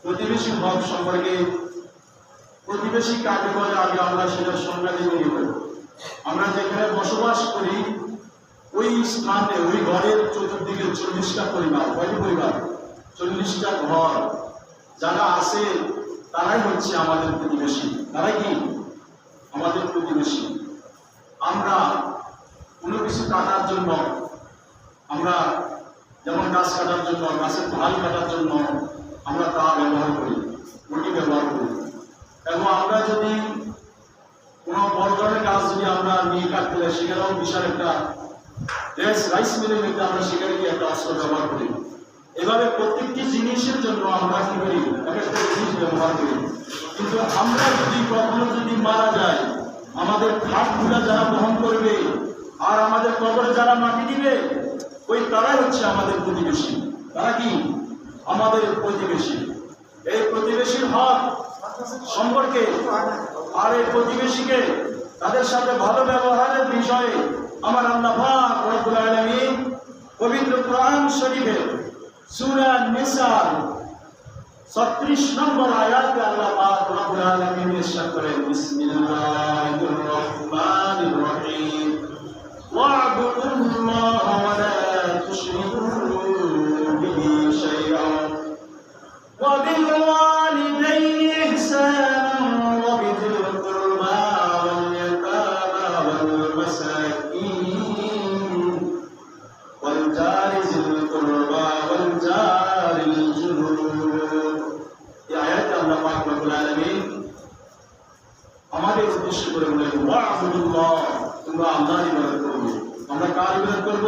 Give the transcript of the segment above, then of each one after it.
প্রতিবেশী হক সম্পর্কে, প্রতিবেশী কাকে বলে আগে আমরা সেটা সংজ্ঞা দিয়ে নিব। আমরা যেখানে বসবাস করি ওই স্থানে, ওই ঘরের চতুর্দিকে 40টা পরিবার, কয়টি পরিবার? 40টা ঘর যারা আছে তারাই হচ্ছে আমাদের প্রতিবেশী। তারাই কি আমাদের প্রতিবেশী। আমরা কোনো কিছু কাটার জন্য, আমরা যেমন গাছ কাটার জন্য, গাছের ঢাল কাটার জন্য আমরা তা ব্যবহার করি, ওটি ব্যবহার করি। এবং আমরা যদি কোনো বড় ধরনের গাছ যদি আমরা নিয়ে কাটতে যাই, সেখানেও বিশাল একটা রাইস মিলের মধ্যে আমরা সেখানে গিয়ে একটা অস্ত্র ব্যবহার করি। এভাবে প্রত্যেকটি জিনিসের জন্য আমরা কি করি, একটা জিনিস ব্যবহার করি। কিন্তু আমরা যদি কখনো যদি মারা যায়, আমাদের খাটগুলা যারা বহন করবে আর আমাদের কবরে যারা মাটি দিবে, ওই তারাই হচ্ছে আমাদের প্রতিবেশী। তারা কি আমাদের প্রতিবেশী। এই প্রতিবেশীর হক সম্পর্কে আর এই প্রতিবেশীকে তাদের সাথে ভালো ব্যবহারের বিষয়ে আমার আল্লাহ পাক রব্বুল আলামিন পবিত্র কোরআন শরীফে সূরা নিসার 36 নম্বর আয়াতে আল্লাহ পাক রব্বুল আলামিন ইরশাদ করেন, বিসমিল্লাহির রহমানির রহিম ওয়া'বুদুল্লাহ ওয়া লা তুশরিকু বিহি শাইআন ওয়া বিল ওয়ালিদাইনি ইহসানান ওয়া বিযিল কুরবা ওয়াল ইয়াতামা ওয়াল মাসাকিন ওয়াল জারি যিল কুরবা ওয়াল জারিল জুনুব। এই আয়াতে আল্লাহ পাক রব্বুল আলামিন আমাদের উদ্দেশ্য করে বলেন, ওয়া'বুদুল্লাহ, তোমরা আল্লাহর ইবাদত করবে। আমরা কার ইবাদত করব?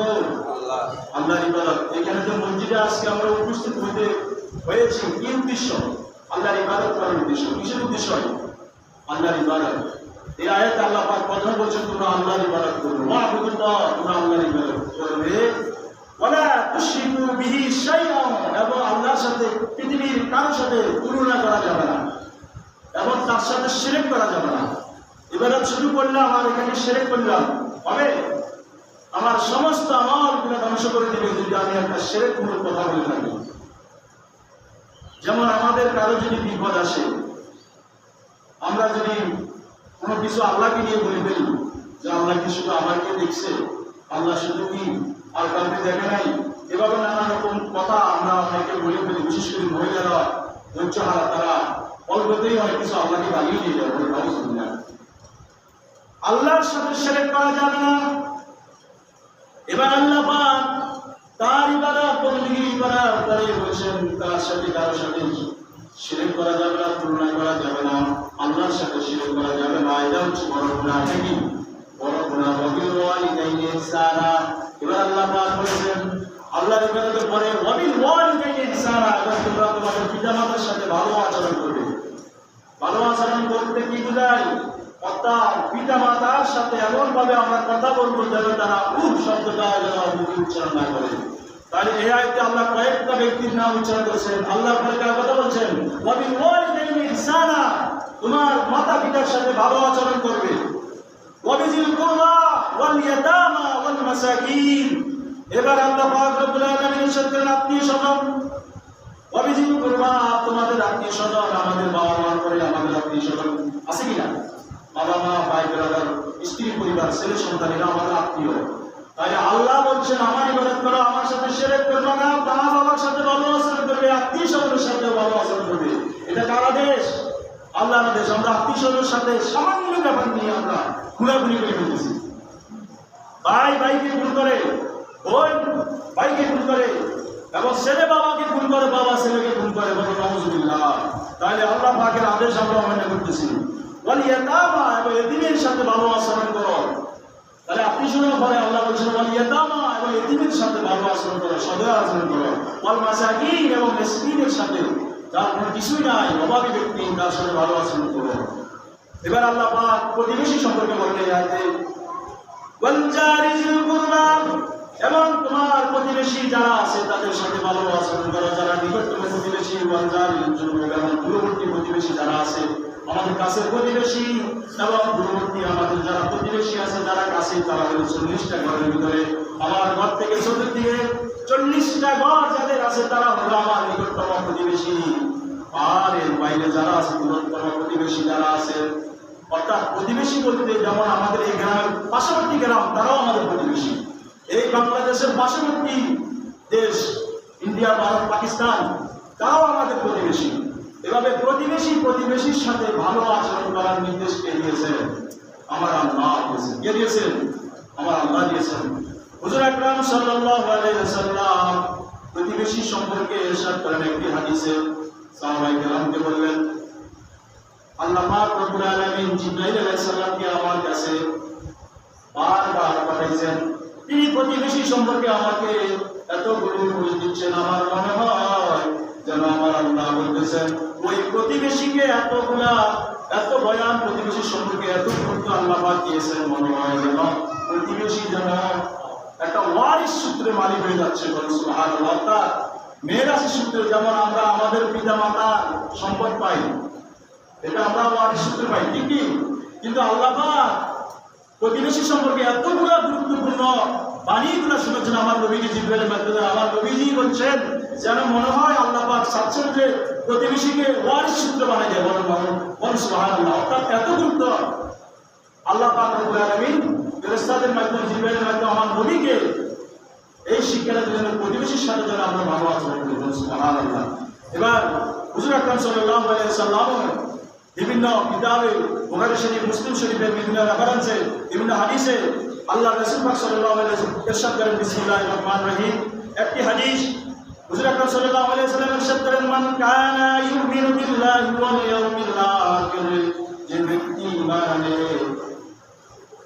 আল্লাহ, আল্লাহর ইবাদত। এখানে যে মসজিদে আজকে আমরা উপস্থিত হয়েছি, কি উদ্দেশ্য? আল্লাহর ইবাদত করার উদ্দেশ্য। কিসের উদ্দেশ্য? আল্লাহর ইবাদত। এই আয়াতে আল্লাহ পাক প্রথম বলছেন, তোমরা আল্লাহর ইবাদত করবে। ওয়া'বুদুল্লাহ, তোমরা আল্লাহর ইবাদত করবে। ওয়ালা তুশরিকু বিহি শাইআন, এবং আল্লাহর সাথে পৃথিবীর কারোর সাথে তুলনা করা যাবে না এবং তার সাথে শিরক করা যাবে না। ইবাদত শুরু করলাম আর এখানে শিরক করলাম, হবে? আমার সমস্ত আমলগুলো ধ্বংস করে দিবে যদি আমি একটা শিরকমূলক কথা বলে থাকি। যেমন আমাদের কারো যদি বিপদ আসে, আমরা যদি কোনো কিছু আল্লাহকে নিয়ে বলে ফেলি যে আল্লাহ কি শুধু আমাকে দেখছে, আল্লাহ শুধু কি আর কাউকে দেখে নাই, এভাবে নানা রকম কথা আমরা অনেকে বলে ফেলি। বিশেষ করে মহিলারা ধৈর্য হারা, তারা অল্পতেই অনেক কিছু আল্লাহকে বানিয়ে দিয়ে যাবে। আল্লাহর সাথে শিরক করা যাবে না। এবার আল্লাহ পাক তার ইবাদত বন্দেগী করার পরে বলেছেন, তার সাথে কারোর সাথে শিরক করা যাবে না, তুলনা করা যাবে না, আল্লাহর সাথে শিরক করা যাবে না। এটা হচ্ছে বড় গুনাহ। নাকি বড় গুনাহ? ওয়াবিল ওয়ালিদাইনি ইহসানা। এবার আল্লাহ পাক বলেছেন আল্লাহর ইবাদতের পরে ওয়াবিল ওয়ালিদাইনি ইহসানা, তোমরা তোমাদের পিতামাতার সাথে ভালো আচরণ করবে। ভালো আচরণ করতে কি বোঝায়? অর্থাৎ পিতা মাতার সাথে এমন ভাবে আমরা কথা বলবো যেন তারা উফ শব্দটা যেন মুখে উচ্চারণ না করে। তাহলে এই আয়াতে আল্লাহ কয়েকটা ব্যক্তির নাম উচ্চারণ করেছেন। আল্লাহ পরে কার কথা বলছেন? ওয়াবিল ওয়ালিদাইনি ইহসানা, তোমার মাতা পিতার সাথে ভালো আচরণ করবে। ওয়াবিযিল কুরবা ওয়াল ইয়াতামা ওয়াল মাসাকিন। এবার আল্লাহ পাক রব্বুল আলামিন ইরশাদ করেন, আত্মীয় স্বজন। ওয়াবিযিল কুরবা, তোমাদের আত্মীয় স্বজন, আমাদের বাবা মার পরে আমাদের আত্মীয় স্বজন আছে কিনা? বাবা মা, ভাই ব্রাদার, স্ত্রী পরিবার, ছেলে সন্তান, এরা আমাদের আত্মীয়। তাই আল্লাহ বলছেন আমার ইবাদত করো, আমার সাথে শিরক করবে না, মা বাবার সাথে ভালো আচরণ করবে, আত্মীয় স্বজনের সাথে ভালো আচরণ করবে। এটা কার আদেশ? আল্লাহর আদেশ। আমরা আত্মীয় স্বজনের সাথে সামান্য ব্যাপার নিয়ে আমরা ঘুরাঘুরি করে ফেলেছি। ভাই ভাইকে ভুল করে, বোন ভাইকে ভুল করে, এবং ছেলে বাবাকে ভুল করে, বাবা ছেলেকে ভুল করে, বলে নাউযুবিল্লাহ। তাহলে আল্লাহ পাকের আদেশ আমরা অমান্য করতেছি। ওয়াল ইয়াতামা, এবং এতিমের সাথে ভালো আচরণ করো। তাহলে আপনি শুনে পরে আল্লাহ বলছেন ওয়াল ইয়াতামা, এবং এতিমের সাথে ভালো আচরণ করো, সদয় আচরণ করো। ওয়াল মাসাকিন, এবং মিসকিনের সাথে, যার কোনো কিছুই নাই, অভাবী ব্যক্তি, তার সাথে ভালো আচরণ করো। এবার আল্লাহ পাক প্রতিবেশী সম্পর্কে বলতে যাচ্ছে ওয়াল জারি যিল কুরবা, এবং তোমার প্রতিবেশী যারা আছে তাদের সাথে ভালো আচরণ করো, যারা নিকটতম প্রতিবেশী। ওয়াল জারিল জুনুব, এবং দূরবর্তী প্রতিবেশী যারা আছে, আমাদের কাছের প্রতিবেশী এবং দূরবর্তী আমাদের যারা প্রতিবেশী আছে, যারা কাছে, তারা হলো 40টা ঘরের ভিতরে। আমার ঘর থেকে চতুর্দিকে 40টা ঘর যাদের আছে, তারা হলো আমার নিকটতম প্রতিবেশী। বাইরে যারা আছে, দূরতম প্রতিবেশী যারা আছে, অর্থাৎ প্রতিবেশী বলতে যেমন আমাদের এই গ্রামের পার্শ্ববর্তী গ্রাম, তারাও আমাদের প্রতিবেশী। এই বাংলাদেশের পার্শ্ববর্তী দেশ ইন্ডিয়া, ভারত, পাকিস্তান, তারাও আমাদের প্রতিবেশী। এভাবে প্রতিবেশীর সাথে ভালো আচরণ করার নির্দেশ কে দিয়েছেন? আমার আল্লাহ দিয়েছেন। কে দিয়েছেন? আমার আল্লাহ দিয়েছেন। হুজুর আকরাম সাল্লাল্লাহু আলাইহি ওয়াসাল্লাম প্রতিবেশী সম্পর্কে ইরশাদ করেন একটি হাদিসে। সাহাবায়ে কেরামকে বললেন, আল্লাহ পাক রব্বুল আলামিন জিবরাইল আলাইহিস সালামকে আমার কাছে বারবার পাঠাইছেন। তিনি প্রতিবেশী সম্পর্কে আমাকে এতগুলো উপদেশ দিচ্ছেন, আমার মনে হয় যেন আমার আল্লাহ বলতেছেন ওই প্রতিবেশীকে এত বয়ান, প্রতিবেশী সম্পর্কে এত গুরুত্ব আল্লাহ পাক দিয়েছেন, মনে হয় যেন প্রতিবেশী যেন একটা ওয়ারিশ সূত্রে মালিক হয়ে যাচ্ছে। সুবহানাল্লাহ। অর্থাৎ মেরাসি সূত্রে যেমন আমরা আমাদের পিতা মাতার সম্পদ পাই, এটা আমরা ওয়ারিশ সূত্রে পাই ঠিকই, কিন্তু আল্লাহ পাক প্রতিবেশী সম্পর্কে এতগুলো গুরুত্বপূর্ণ বাণীগুলো শুনেছেন আমার নবীজি জিবরাইলের মাধ্যমে। আমার নবীজি বলছেন যেন মনে হয় আল্লাহ পাক চাচ্ছেন যে প্রতিবেশীকে ওয়ারিশ সূত্র বানিয়ে দেয়। বলেন সুবহানাল্লাহ। অর্থাৎ এত গুরুত্ব আল্লাহ পাক রব্বুল আলামিন ফেরেশতাদের মাধ্যমে, জিবরাইলের মাধ্যমে আমার নবীকে এই শিক্ষাটা দিলেন প্রতিবেশীর সাথে যেন আমরা ভালো আচরণ করি। সুবহানাল্লাহ। এবার হুজুর আকরাম সাল্লাল্লাহু আলাইহি ওয়াসাল্লাম বিভিন্ন কিতাবে, বুখারী শরীফ, মুসলিম শরীফের বিভিন্ন রেফারেন্সে, বিভিন্ন হাদিসে আল্লাহ রাসূল পাক সাল্লাল্লাহু আলাইহি ওয়াসাল্লাম ইরশাদ করেন, বিসমিল্লাহির রহমানির রহিম। একটি হাদিস হুজুর আকরাম সাল্লাল্লাহু আলাইহি ওয়াসাল্লাম ইরশাদ করেন, মান কানা ইউমিনু বিল্লাহি ওয়াল ইয়াউমিল আখির, যে ব্যক্তি ঈমান আনে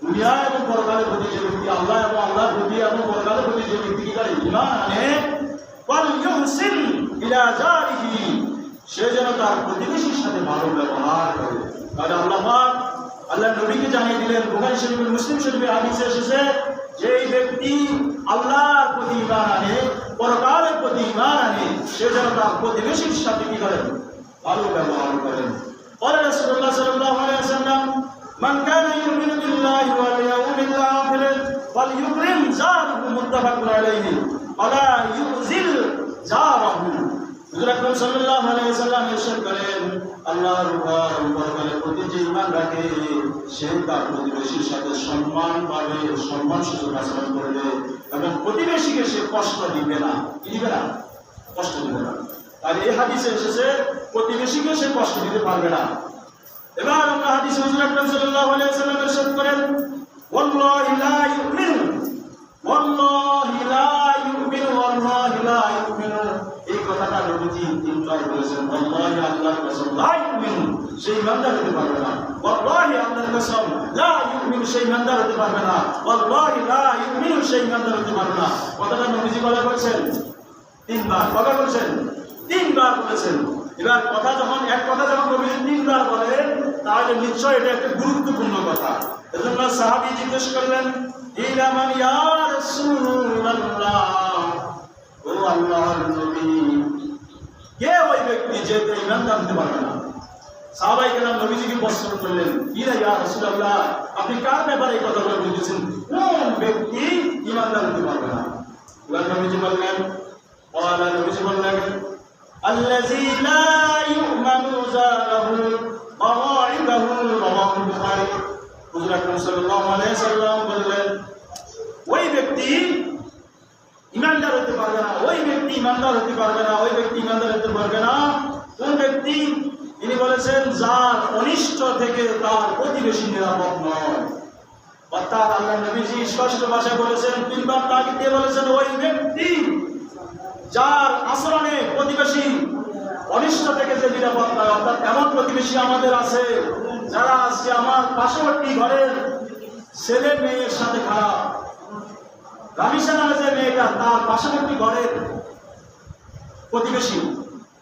দুনিয়া এবং পরকালের প্রতি, যে ব্যক্তি আল্লাহ এবং আল্লাহর প্রতি এবং পরকালের প্রতি যে ব্যক্তি ঈমান আনে, ওয়াল ইউহসিন ইলা জারিহি, সে যেন তার প্রতিবেশীর সাথে ভালো ব্যবহার করে। তাহলে আল্লাহ নবীকে জানিয়ে দিলেন, বুখারী শরীফের, মুসলিম শরীফের হাদিসে এসেছে যে এই ব্যক্তি আল্লাহর প্রতি ঈমান আনে, পরকালের প্রতি ঈমান আনে, সে যেন তার প্রতিবেশীর সাথে কি করেন? ভালো ব্যবহার করেন। قال رسول الله صلى الله عليه وسلم من كان يؤمن بالله واليوم الآخر فليكرم جاره متفق عليه ولا يؤذي جاره। হুজুর আকরাম সাল্লাল্লাহু আলাইহি ওয়াসাল্লাম ইরশাদ করেন, আল্লাহর উপর পরকালের প্রতি যে ঈমান রাখে সে তার প্রতিবেশীর সাথে সম্মান পাবে, সম্মানসূচক আচরণ করবে এবং প্রতিবেশীকে সে কষ্ট দিবে না। কি দিবে না? কষ্ট দিবে না। আর এই হাদিসে এসেছে প্রতিবেশীকে সে কষ্ট দিতে পারবে না। এবার আমরা হাদিসে হুজুর আকরাম সাল্লাল্লাহু আলাইহি ওয়াসাল্লাম ইরশাদ করেন, ওয়াল্লাহি লা ইউমিনু, ওয়াল্লাহি লা ইউমিনু, ওয়াল্লাহি লা ইউমিনু। এই কথাটা নবীজি তিনবার বলেছেন। ওয়াল্লাহি, আল্লাহর কসম, লা ইউমিনু, সেই ইমানদার হতে পারবে না। ওয়াল্লাহি, আল্লাহর কসম, লা ইউমিনু, সেই ইমানদার হতে পারবে না। ওয়াল্লাহি লা ইউমিনু, সেই ইমানদার হতে পারবে না। কথাটা নবীজি বলা বলেছেন তিনবার। কবে বলেছেন? তিনবার বলেছেন। এবার এক কথা যখন নবীজি তিনবার বলেন, তাহলে নিশ্চয় এটা একটা গুরুত্বপূর্ণ কথা। এজন্য সাহাবী জিজ্ঞেস করলেন, ইলামান ইয়া রাসূলুল্লাহ, ও আল্লাহর নবী, কে ওই ব্যক্তি যে ঈমানদার হতে পারবে না? সাহাবায়ে কেরাম নবীজিকে প্রশ্ন করলেন, ইয়া রাসূলুল্লাহ, আপনি কার ব্যাপারে এই কথাগুলো বলছেন? কোন ব্যক্তি ঈমানদার হতে পারবে না? এবার নবীজি বললেন, الذي لا يؤمن جاره وغائبه، رواه البخاري। হুজুর আকরাম সাল্লাল্লাহু আলাইহি ওয়াসাল্লাম বললেন, ওই ব্যক্তি ঈমানদার হতে পারবে না, ওই ব্যক্তি ঈমানদার হতে পারবে না, ওই ব্যক্তি ঈমানদার হতে পারবে না। কোন ব্যক্তি? তিনি বলেছেন, যার অনিষ্ট থেকে তার প্রতিবেশী নিরাপদ নয়। অর্থাৎ আল্লাহ নবীজি স্পষ্ট ভাষায় বলেছেন, তিনবার তাগিদ দিয়ে বলেছেন, ওই ব্যক্তি যার আচরণে প্রতিবেশী অনিষ্ট থেকে যে নিরাপদ নয়। অর্থাৎ এমন প্রতিবেশী আমাদের আছে যারা আজকে আমার পার্শ্ববর্তী ঘরের ছেলে মেয়ের সাথে খারাপ। রামিসা নামে যে মেয়েটা, তার পার্শ্ববর্তী ঘরের প্রতিবেশী,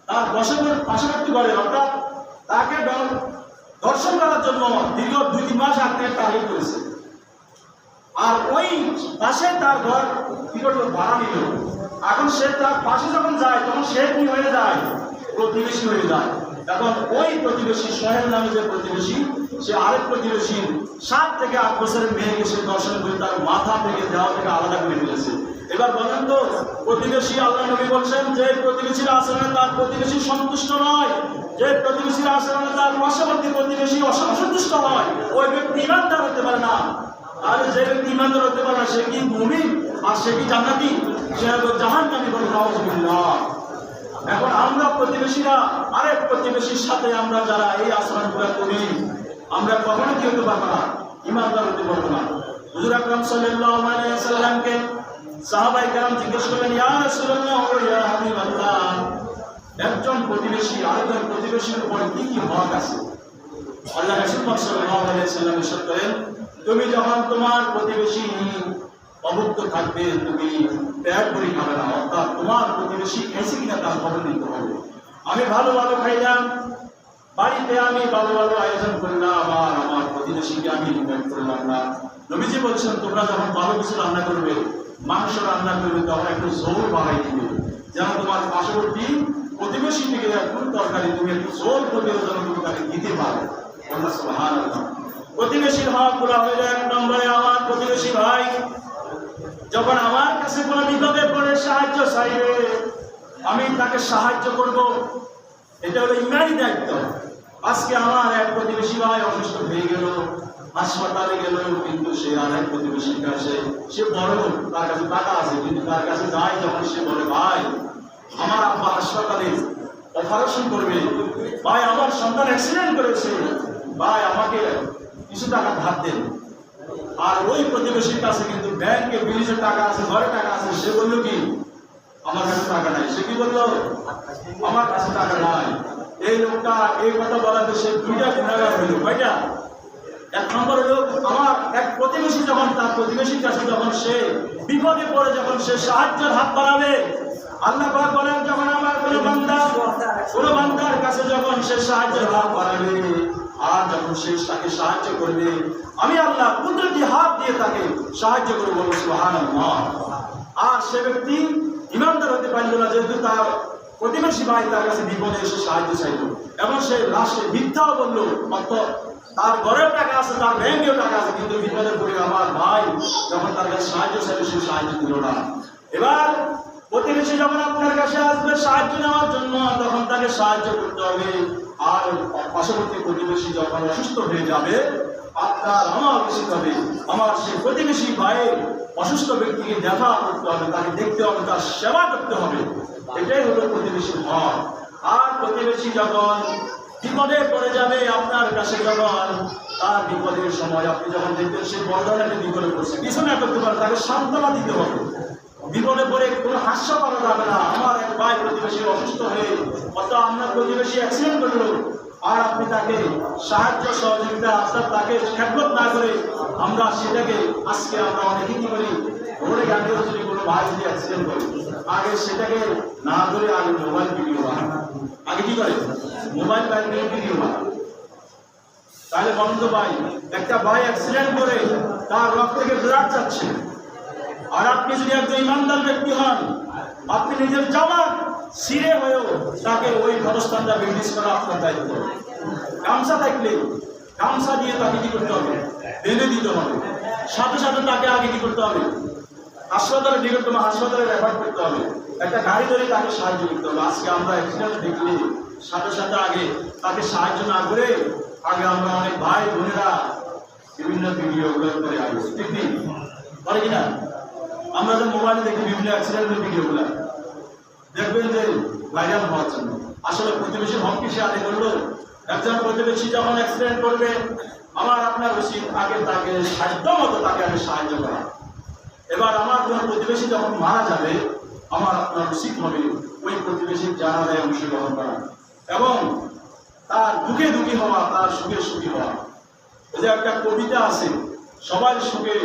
তার পার্শ্ববর্তী ঘরের, অর্থাৎ তাকে দর্শন করার জন্য দীর্ঘ 2-3 মাস আগ থেকে টার্গেট করেছে। আর ওই পাশে তার ঘর কি করলো? ভাড়া নিল। এখন সে তার পাশে যখন যায় তখন সে কি হয়ে যায়? প্রতিবেশী হয়ে যায়। এখন ওই প্রতিবেশী, সোহেল নামে যে প্রতিবেশী, সে আরেক প্রতিবেশীর 7 থেকে 8 বছরের মেয়েকে সে দর্শন করে তার মাথা থেকে, দেহ থেকে আলাদা করে ফেলেছে। এবার বলেন তো, প্রতিবেশী, আল্লাহ নবী বলছেন যে প্রতিবেশীর আচরণে তার প্রতিবেশী সন্তুষ্ট নয়, যে প্রতিবেশীর আচরণে তার পার্শ্ববর্তী প্রতিবেশী অসন্তুষ্ট হয়, ওই ব্যক্তি ইমানদার হতে পারে না। তাহলে যে ব্যক্তি ইমানদার হতে পারে না, সে কি মুমিন আর সে কি জান্নাতি? সে জাহান্নামী, বলে নাউযুবিল্লাহ। এখন আমরা প্রতিবেশীরা আরেক প্রতিবেশীর সাথে আমরা যারা এই আচরণগুলো করি, আমরা কখনো কি হতে পারবো না? ইমানদার হতে পারবো না। হুজুর আকরাম সাল্লাল্লাহু আলাইহি ওয়াসাল্লামকে সাহাবায়ে কেরাম জিজ্ঞেস করলেন, ইয়া রাসূলুল্লাহ ওয়া ইয়া হাবিবাল্লাহ, একজন প্রতিবেশী আরেকজন প্রতিবেশীর উপর কি কি হক আছে? আল্লাহ রাসূল সাল্লাল্লাহু আলাইহি ওয়াসাল্লাম ইরশাদ করেন, তুমি যখন তোমার প্রতিবেশী অভুক্ত থাকবে, তুমি ত্যাগ করে খাবে না, অর্থাৎ তোমার প্রতিবেশী এসে কিনা তার খবর নিতে হবে। আমি ভালো ভালো খাইলাম, বাড়িতে আমি ভালো ভালো আয়োজন করলাম, আর আমার প্রতিবেশীকে আমি ইনভাইট করলাম না। নবীজি বলছেন, তোমরা যখন ভালো কিছু রান্না করবে, মাংস রান্না করবে, তখন একটু ঝোল বাড়াই দিবে, যেন তোমার পার্শ্ববর্তী প্রতিবেশী থেকে কোন তরকারি তুমি একটু ঝোল করবে, যেন তুমি তাকে দিতে পারো। সুবহানাল্লাহ। প্রতিবেশীর হক পুরা হয়ে এক নম্বরে, আমার প্রতিবেশী ভাই যখন আমার কাছে কোনো বিপদে পড়ে সাহায্য চাইবে, আমি তাকে সাহায্য করব, এটা হলো ইমানি দায়িত্ব। আজকে আমার এক প্রতিবেশী ভাই অসুস্থ হয়ে গেল, হাসপাতালে গেল, কিন্তু সে আর এক প্রতিবেশীর কাছে, সে বড়, তার কাছে টাকা আছে, কিন্তু তার কাছে যায় যখন সে বলে, ভাই আমার আব্বা হাসপাতালে অপারেশন করবে, ভাই আমার সন্তান অ্যাক্সিডেন্ট করেছে, ভাই আমাকে কিছু টাকা ধার দেন। আর ওই প্রতিবেশীর কাছে কিন্তু ব্যাংকে বিলিজের টাকা আছে, ঘরে টাকা আছে, সে বললো কি আমার কাছে টাকা নাই। সে কি বললো? আমার কাছে টাকা নাই। এই লোকটা এই কথা বলাতে সে দুইটা গুণাগার হইল। কয়টা? এক নম্বর হলো, আমার এক প্রতিবেশী যখন তার প্রতিবেশীর কাছে যখন সে বিপদে পড়ে, যখন সে সাহায্যের হাত বাড়াবে, আল্লাহ পাক বলেন, যখন আমার কোনো বান্দার কাছে যখন সে সাহায্যের হাত বাড়াবে, আর যখন সে তাকে সাহায্য করবে, আমি আল্লাহ কুদরতি হাত দিয়ে তাকে সাহায্য করবো। সুবহানাল্লাহ। আর সে ব্যক্তি ইমানদার হতে পারল না, যেহেতু তার প্রতিবেশী ভাই তার কাছে বিপদে এসে সাহায্য চাইল, এবং সে লাস্টে মিথ্যাও বললো, অর্থাৎ তার ঘরের টাকা আছে, তার ব্যাংকেও টাকা আছে, কিন্তু বিপদে পড়ে আমার ভাই যখন তার কাছে সাহায্য চাইল, সে সাহায্য দিল না। এবার প্রতিবেশী যখন আপনার কাছে আসবে সাহায্য নেওয়ার জন্য, তখন তাকে সাহায্য করতে হবে। আর পার্শ্ববর্তী প্রতিবেশী যখন অসুস্থ হয়ে যাবে, আপনার আমার উচিত হবে আমার সেই প্রতিবেশী ভাইয়ের অসুস্থ ব্যক্তিকে দেখা করতে হবে, তাকে দেখতে হবে, তার সেবা করতে হবে। এটাই হলো প্রতিবেশীর হক। আর প্রতিবেশী যখন বিপদে পড়ে যাবে আপনার কাছে, যখন তার বিপদের সময় আপনি যখন দেখবেন সে বড় ধরনের বিপদে পড়ছে, কিছু না করতে পারে, তাকে সান্ত্বনা দিতে হবে। বিপদে পড়ে কোনো হাস্য করা যাবে না। আমার এক ভাই প্রতিবেশী অসুস্থ হয়ে, অথবা আপনার প্রতিবেশী অ্যাক্সিডেন্ট করলো, আর আপনি তাকে সাহায্য সহযোগিতা, অর্থাৎ তাকে খেদমত না করে, আমরা সেটাকে আজকে আমরা অনেকে কি করি, রোডে গাড়িও যদি কোনো ভাই যদি অ্যাক্সিডেন্ট করে, আগে সেটাকে না ধরে আগে মোবাইল ভিডিও বানায়, আগে কি করে মোবাইল ভিডিও বানায়। তাহলে বন্ধ ভাই, একটা ভাই অ্যাক্সিডেন্ট করে তার রক্ত থেকে ব্লাড যাচ্ছে, আর আপনি যদি একজন ইমানদার ব্যক্তি হন, আপনি নিজের জামা ছিঁড়ে হয়েও তাকে ওই ক্ষতস্থানটা ব্যান্ডেজ করা আপনার দায়িত্ব। গামছা থাকলে গামছা দিয়ে তাকে কি করতে হবে? বেঁধে দিতে হবে। সাথে সাথে তাকে আগে কি করতে হবে? হাসপাতালে নিকটতম হাসপাতালে রেফার করতে হবে। একটা গাড়ি ধরে তাকে সাহায্য করতে হবে। আজকে আমরা অ্যাক্সিডেন্ট দেখলে সাথে সাথে আগে তাকে সাহায্য না করে, আগে আমরা অনেক ভাই বোনেরা বিভিন্ন ভিডিওগুলো করে আগে ঠিক নেই করে কিনা? আমরা যে মোবাইলে দেখি বিভিন্ন অ্যাক্সিডেন্টের ভিডিওগুলো, দেখবেন যে ভাইরাল হওয়ার জন্য। আসলে প্রতিবেশীর হক কি সে আদায় করলো? একজন প্রতিবেশী যখন অ্যাক্সিডেন্ট করবে, আমার আপনার উচিত আগে তাকে সাধ্য মতো তাকে আগে সাহায্য করা। এবার আমার কোনো প্রতিবেশী যখন মারা যাবে, আমার আপনার উচিত হবে ওই প্রতিবেশীর জানাজায় অংশগ্রহণ করা, এবং তার দুঃখে দুঃখী হওয়া, তার সুখে সুখী হওয়া। এই যে একটা কবিতা আছে, সবাই সুখে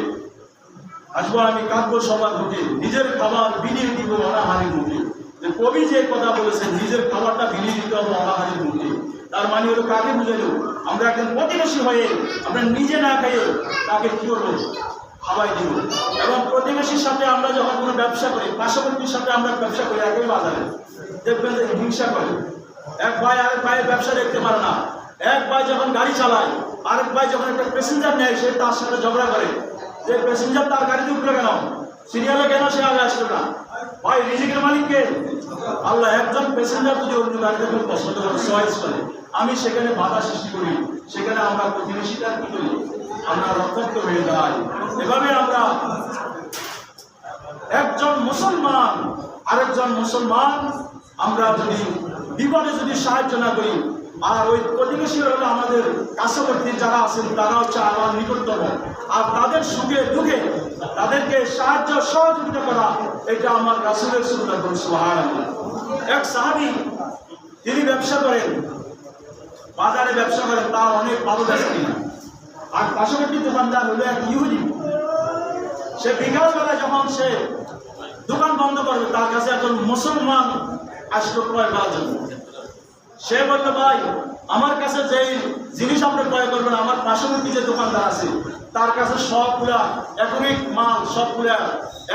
আসবো আমি কাঁদবো সবার মুখে, নিজের খাবার বিলিয়ে দিব অনাহারের মুখে। যে কবি যে কথা বলেছেন, নিজের খাবারটা বিলিয়ে দিতে হবে অনাহারের মুখে, তার মানে হলো কাকে বুঝাইলো? আমরা একজন প্রতিবেশী হয়ে আমরা নিজে না খাইয়ে তাকে কি করবো? খাওয়াই দিব। এবং প্রতিবেশীর সাথে আমরা যখন কোনো ব্যবসা করি, পার্শ্ববর্তীর সাথে আমরা ব্যবসা করি একই বাজারে, দেখবেন যে হিংসা করে। এক ভাই আরেক ভাইয়ের ব্যবসা দেখতে পারে না। এক ভাই যখন গাড়ি চালায়, আরেক ভাই যখন একটা প্যাসেঞ্জার নেয়, সে তার সাথে ঝগড়া করে যে প্যাসেঞ্জার তার গাড়িতে উঠলো কেন, সিরিয়ালে কেন সে আগে আসলো না। ভাই রিজিকের মালিককে আল্লাহ। একজন প্যাসেঞ্জার যদি অন্য গাড়িতে খুব পছন্দ করে চয়েস করে, আমি সেখানে বাধা সৃষ্টি করি, সেখানে আমরা প্রতিবেশীটা কি করি, আমরা রক্ষাক্ত হয়ে যাই। এভাবে আমরা একজন মুসলমান আরেকজন মুসলমান আমরা যদি বিপদে যদি সাহায্য না করি, আর ওই প্রতিবেশী হলো আমাদের কাছবর্তী যারা আছেন তারা হচ্ছে আমার নিকটতম, আর তাদের সুখে দুঃখে তাদেরকে সাহায্য সহযোগিতা করা, এটা আমার রাসূলের সুন্নাত। সুবহানাল্লাহ। এক সাহাবী তিনি ব্যবসা করেন, বাজারে ব্যবসা করেন, তার অনেক ভালো ব্যবসা কিনা, আর পাশাপাশি দোকানদার হলো এক ইহুদি। সে বিকালবেলায় যখন সে দোকান বন্ধ করবে, তার কাছে একজন মুসলমান আসলো ক্রয় করার জন্য। সে বলল, ভাই আমার কাছে যে জিনিস আপনি ক্রয় করবেন, আমার পার্শ্ববর্তী যে দোকানদার আছে তার কাছে সবগুলা একই মাল, সবগুলা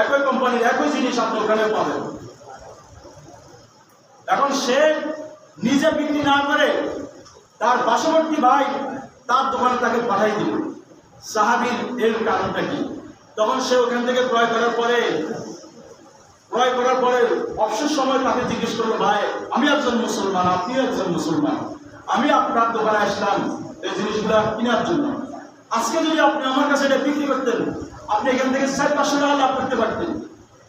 একই কোম্পানির একই জিনিস আপনি ওখানে পাবেন। এখন সে নিজে বিক্রি না করে তার পার্শ্ববর্তী ভাই তার দোকানে তাকে পাঠাই দিল। সাহাবীর এর কারণটা কি? তখন সে ওখান থেকে ক্রয় করার পরে অবসর সময় তাকে জিজ্ঞেস করলো, ভাই আমি একজন মুসলমান, আপনি একজন মুসলমান, আমি আপনার দোকানে আসলাম এই জিনিসগুলো কেনার জন্য। আজকে যদি আপনি আমার কাছে এটা বিক্রি করতেন, আপনি এখান থেকে 400-500 টাকা লাভ করতে পারতেন,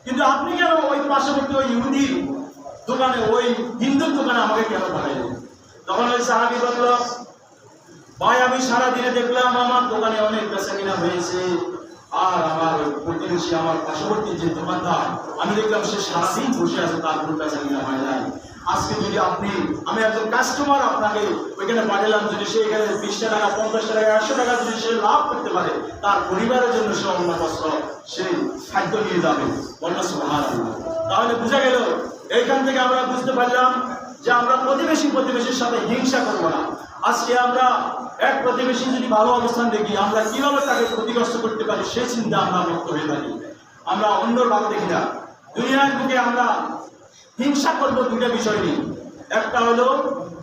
কিন্তু আপনি কেন ওই পার্শ্ববর্তী ওই ইহুদির দোকানে, ওই হিন্দুর দোকানে আমাকে কেন পাঠাইলেন? তখন ওই সাহাবী বলল, ভাই আমি সারাদিনে দেখলাম আমার দোকানে অনেক বেচা কিনা হয়েছে, আর আমার প্রতিবেশী আমার পার্শ্ববর্তী যে দোকানদার আমি দেখলাম সে সারাদিন বসে আছে, তার কোনো বেচা কিনা হয় নাই। আজকে যদি আমি একজন কাস্টমার আপনাকে ওইখানে পাঠালাম, যদি সে এখানে 20 টাকা 50 টাকা 100 টাকা যদি সে লাভ করতে পারে, তার পরিবারের জন্য সে অন্য বস্ত্র সে খাদ্য নিয়ে যাবে। বলনা সুবহানাল্লাহ। তাহলে বোঝা গেল, এইখান থেকে আমরা বুঝতে পারলাম যে আমরা প্রতিবেশীর সাথে হিংসা করবো না। আজকে আমরা এক প্রতিবেশী যদি ভালো অবস্থান দেখি, আমরা কিভাবে তাকে ক্ষতিগ্রস্ত করতে পারি সেই চিন্তা আমরা মুক্ত হয়ে থাকি। আমরা অন্যর ভালো দেখি না। দুনিয়ার বুকে আমরা হিংসা করবো দুইটা বিষয় নিয়ে। একটা হলো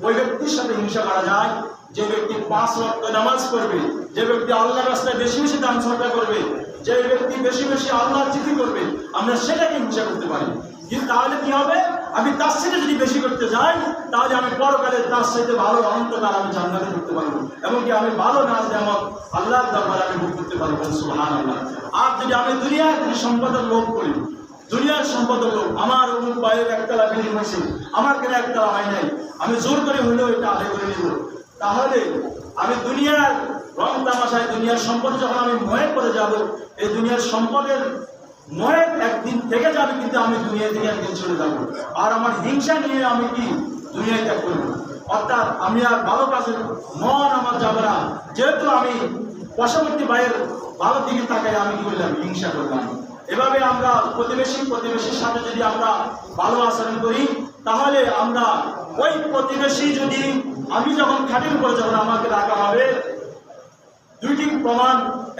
ওই ব্যক্তির সাথে হিংসা করা যায় যে ব্যক্তি 5 ওয়াক্ত নামাজ পড়বে, যে ব্যক্তি আল্লাহর রাস্তায় বেশি বেশি দান সদকা করবে, যে ব্যক্তি বেশি বেশি আল্লাহর জিকির করবে, আমরা সেটাকে হিংসা করতে পারি। কিন্তু তাহলে কি হবে? আমি তার সাথে যদি বেশি করতে যাই, তাহলে আমি পরকালে তার সাথে ভালো অনন্তকাল আমি জান্নাতে ঢুকতে পারবো, এমনকি আমি ভালো নাচ যেমন আল্লাহর দরবারে আমি ভোগ করতে পারবো। সুবহানাল্লাহ। আর যদি আমি দুনিয়ার কোনো সম্পদের লোভ করি, দুনিয়ার সম্পদের লোভ, আমার অমুক বাইরের একতলা বিল্ডিং হয়েছে, আমার কেন একতলা হয় নাই, আমি জোর করে হলেও এটা আদায় করে নিব, তাহলে আমি দুনিয়ার রং তামাশায় দুনিয়ার সম্পদ যখন আমি ময়ে করে যাব, এই দুনিয়ার সম্পদের ময়ে একদিন থেকে যাবে, কিন্তু আমি দুনিয়া থেকে একদিন চলে যাব। আর আমার হিংসা নিয়ে আমি কি দুনিয়ায় ত্যাগ করবো? অর্থাৎ আমি আর ভালো কাজের মন আমার যাবে না, যেহেতু আমি পার্শ্ববর্তী ভাইয়ের ভালো দিকে তাকাই আমি কি করলাম? হিংসা করলাম। এভাবে আমরা প্রতিবেশীর সাথে যদি আমরা ভালো আচরণ করি, তাহলে আমরা ওই প্রতিবেশী যদি আমি যখন খাটের উপরে যখন আমাকে রাখা হবে, দুইটি প্রমাণ।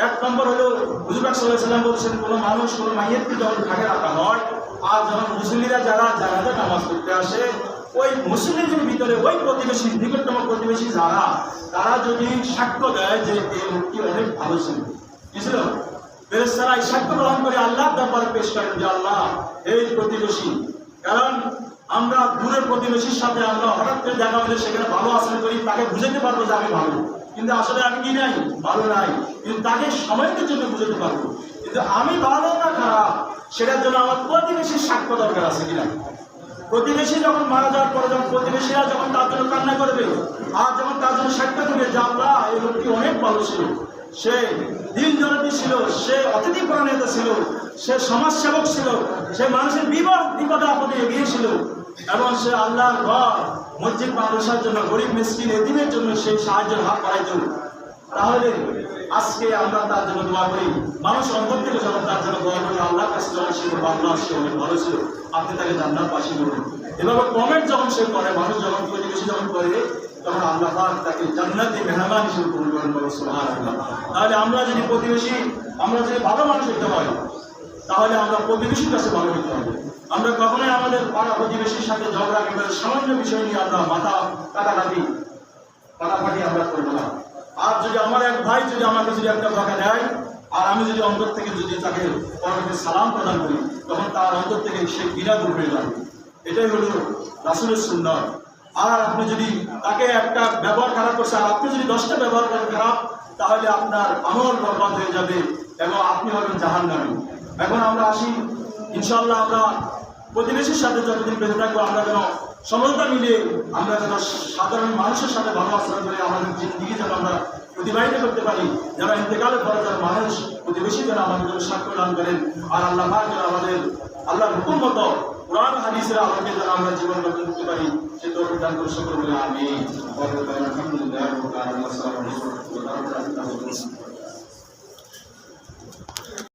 এক নম্বর হলো হুজুর পাক সাল্লাল্লাহু আলাইহি ওয়াসাল্লাম বলেছেন, কোনো মানুষ কোনো মাইয়াতকে যখন খাটে রাখা হয়, আর যখন মুসল্লিরা যারা জানাজা নামাজ পড়তে আসে, ওই মুসল্লিদের ভিতরে ওই প্রতিবেশী, নিকটতম প্রতিবেশী যারা, তারা যদি সাক্ষ্য দেয় যে এই লোকটি অনেক ভালো ছিল, কি ছিল, ফেরেশতারা এই সাক্ষ্য গ্রহণ করে আল্লাহর দরবারে পেশ করেন যে আল্লাহ এই প্রতিবেশী। কারণ আমরা দূরের প্রতিবেশীর সাথে আমরা হঠাৎ করে দেখা হলে সেখানে ভালো আচরণ করি, তাকে বুঝাতে পারবো যে আমি ভালো, কিন্তু আসলে আমি কি নাই, ভালো নাই, কিন্তু তাকে সময়কে জন্য বুঝাতে পারবো। কিন্তু আমি ভালো না খারাপ সেটার জন্য আমার প্রতিবেশীর সাক্ষ্য দরকার আছে কিনা। প্রতিবেশী যখন মারা যাওয়ার পরে যখন প্রতিবেশীরা যখন তার জন্য কান্না করবে, আর যখন তার জন্য সাক্ষ্য দেবে যে আল্লাহ এই লোকটি অনেক ভালো ছিল, সে দিন জনতি ছিল, সে অতিথি পরায়ণ ছিল, সে সমাজসেবক ছিল, সে মানুষের বিপদে আপদে এগিয়েছিল, এবং সে আল্লাহর ঘর মসজিদ মাদ্রাসার জন্য, গরিব মিসকিন এতিমের জন্য সেই সাহায্যের হাত বাড়াইত, তাহলে আজকে আমরা তার জন্য দোয়া করি। মানুষ অন্তর থেকে যখন তার জন্য দোয়া করি, আল্লাহর কাছে যখন সে আল্লাহ সে অনেক ভালো ছিল, আপনি তাকে জান্নাতবাসী করুন। এভাবে কমেন্ট যখন সে করে, মানুষ যখন প্রতিবেশী যখন করে, তখন আল্লাহ পাক তাকে জান্নাতে মেহমান হিসেবে কবুল করেন। সুবহানাল্লাহ। তাহলে আমরা যদি ভালো মানুষ হতে হয়, তাহলে আমরা প্রতিবেশীর কাছে ভালো হতে হবে। আমরা কখনোই আমাদের পাড়া প্রতিবেশীর সাথে ঝগড়া কিংবা সামান্য বিষয় নিয়ে আমরা মাথা কাটাকাটি আমরা করবো না। আর যদি আমার এক ভাই যদি আমাকে যদি একটা বকা দেয়, আর আমি যদি অন্তর থেকে যদি তাকে পরবর্তী সালাম প্রদান করি, তখন তার অন্তর থেকে সে ঘৃণা দূর হয়ে যাবে। এটাই হলো রাসূলের সুন্নাত। আর আপনি যদি তাকে একটা ব্যবহার খারাপ করছে আর আপনি যদি 10টা ব্যবহার করেন খারাপ, তাহলে আপনার আমল বরবাদ হয়ে যাবে এবং আপনি হবেন জাহান্নামী। এখন আমরা আসি, ইনশাআল্লাহ আমরা প্রতিবেশীর সাথে যতদিন বেঁচে থাকবো আমরা যেন সমতা মিলে আমরা যেন সাধারণ মানুষের সাথে ভালো আচরণ করে আমাদের জিন্দিগি যেন আমরা অতিবাহিত করতে পারি। যারা ইন্তেকালের পরে যারা মানুষ প্রতিবেশী যেন আমাদের জন্য সাক্ষ্য দান করেন। আর আল্লাহ পাক যেন আমাদের আল্লাহর হুকুম মতো কোরআন হাদিসের আলোকে যেন আমরা জীবন গঠন করতে পারি, সে তৌফিক দান করে সকল বলে আমিন।